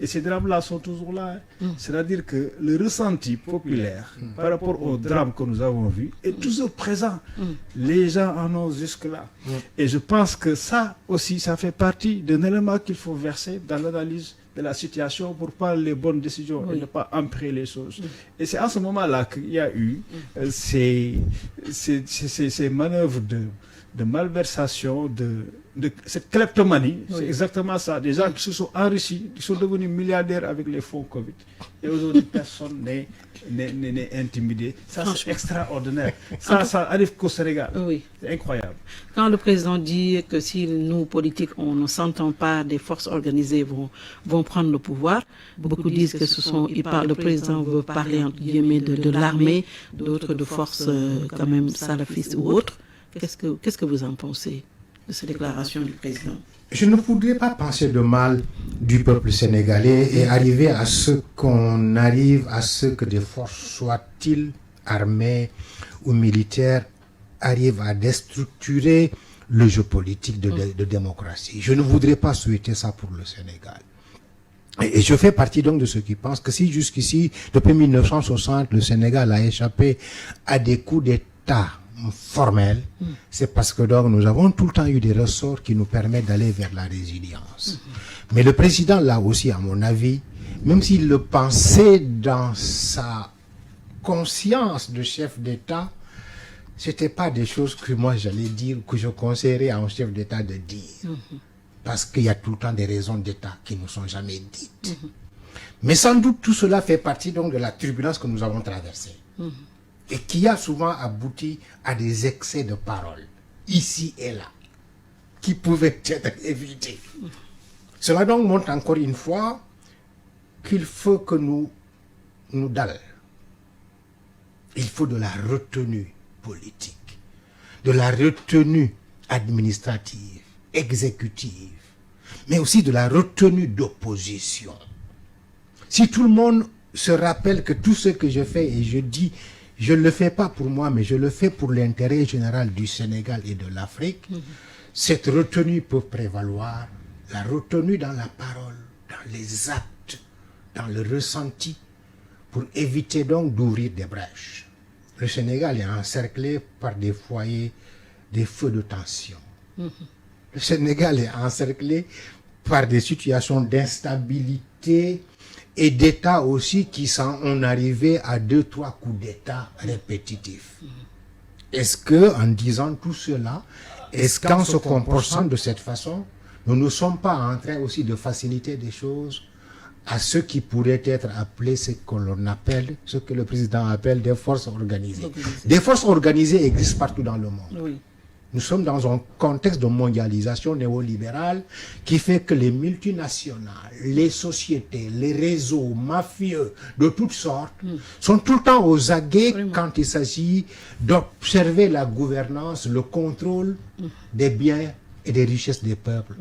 Et ces drames-là sont toujours là. C'est-à-dire que le ressenti populaire par rapport aux drames que nous avons vus est toujours présent. Les gens en ont jusque-là. Et je pense que ça aussi, ça fait partie d'un élément qu'il faut verser dans l'analyse de la situation pour prendre les bonnes décisions et ne pas empirer les choses. Et c'est à ce moment-là qu'il y a eu ces manœuvres de malversation, de cette kleptomanie. C'est exactement ça. Des gens qui se sont enrichis, qui sont devenus milliardaires avec les fonds Covid. Et aujourd'hui, personne n'est intimidé. Ça, c'est extraordinaire. Ça arrive qu'au Sénégal. C'est incroyable. Quand le président dit que si nous, politiques, on ne s'entend pas, des forces organisées vont prendre le pouvoir, beaucoup disent que le président veut parler entre guillemets de l'armée, d'autres de forces quand même salafistes ou autres. Qu'est-ce que vous en pensez de ces déclarations du président? Je ne voudrais pas penser de mal du peuple sénégalais et arriver à ce que des forces, soient-ils armées ou militaires, arrivent à déstructurer le jeu politique de démocratie. Je ne voudrais pas souhaiter ça pour le Sénégal. Et je fais partie donc de ceux qui pensent que si jusqu'ici, depuis 1960, le Sénégal a échappé à des coups d'État formel, c'est parce que donc nous avons tout le temps eu des ressorts qui nous permettent d'aller vers la résilience. Mais le président, là aussi, à mon avis, même s'il le pensait dans sa conscience de chef d'État, c'était pas des choses que moi j'allais dire, que je conseillerais à un chef d'État de dire. Parce qu'il y a tout le temps des raisons d'État qui ne sont jamais dites. Mais sans doute tout cela fait partie donc de la turbulence que nous avons traversée. Et qui a souvent abouti à des excès de parole, ici et là, qui pouvaient être évités. Cela donc montre encore une fois qu'il faut que nous dallions. Il faut de la retenue politique, de la retenue administrative, exécutive, mais aussi de la retenue d'opposition. Si tout le monde se rappelle que tout ce que je fais et je dis, je ne le fais pas pour moi, mais je le fais pour l'intérêt général du Sénégal et de l'Afrique. Cette retenue peut prévaloir, la retenue dans la parole, dans les actes, dans le ressenti, pour éviter donc d'ouvrir des brèches. Le Sénégal est encerclé par des foyers, des feux de tension. Le Sénégal est encerclé par des situations d'instabilité et d'État aussi qui sont arrivés à 2-3 coups d'État répétitifs. Est-ce que, en disant tout cela, est-ce qu'en se comportant de cette façon, nous ne sommes pas en train aussi de faciliter des choses à ceux qui pourraient être appelés ce que l'on appelle, ce que le président appelle des forces organisées. Des forces organisées existent partout dans le monde. Nous sommes dans un contexte de mondialisation néolibérale qui fait que les multinationales, les sociétés, les réseaux mafieux de toutes sortes sont tout le temps aux aguets quand il s'agit d'observer la gouvernance, le contrôle des biens et des richesses des peuples.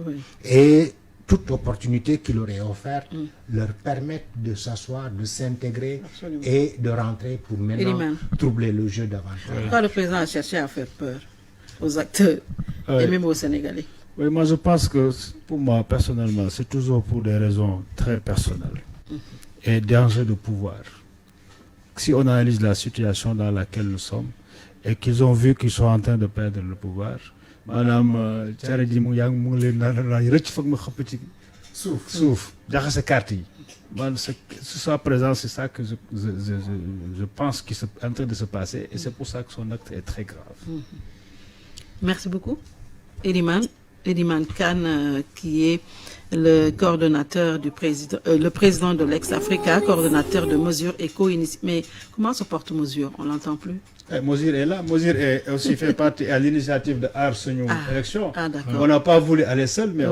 Et toute opportunité qui leur est offerte leur permettent de s'asseoir, de s'intégrer et de rentrer pour maintenant troubler le jeu davantage. Pourquoi le président a cherché à faire peur aux acteurs et même aux Sénégalais? Oui, moi je pense que pour moi personnellement, c'est toujours pour des raisons très personnelles et d'enjeux de pouvoir si on analyse la situation dans laquelle nous sommes et qu'ils ont vu qu'ils sont en train de perdre le pouvoir, madame Tcharadji mu yang mu leen na rëcc foog ma xëpp ci suuf jaxase carte yi man ce soit présent, c'est ça que je pense qu'il est en train de se passer et c'est pour ça que son acte est très grave. Merci beaucoup. Eliman Kane, qui est le coordonnateur du président, le président de l'Ex-Africa, coordonnateur de Mesure Éco-Initiative. Mais comment se porte Mesure? On l'entend plus. Mesure est là. Mesure est aussi fait partie à l'initiative de Aar Suñu élection. Ah, d'accord. On n'a pas voulu aller seul, mais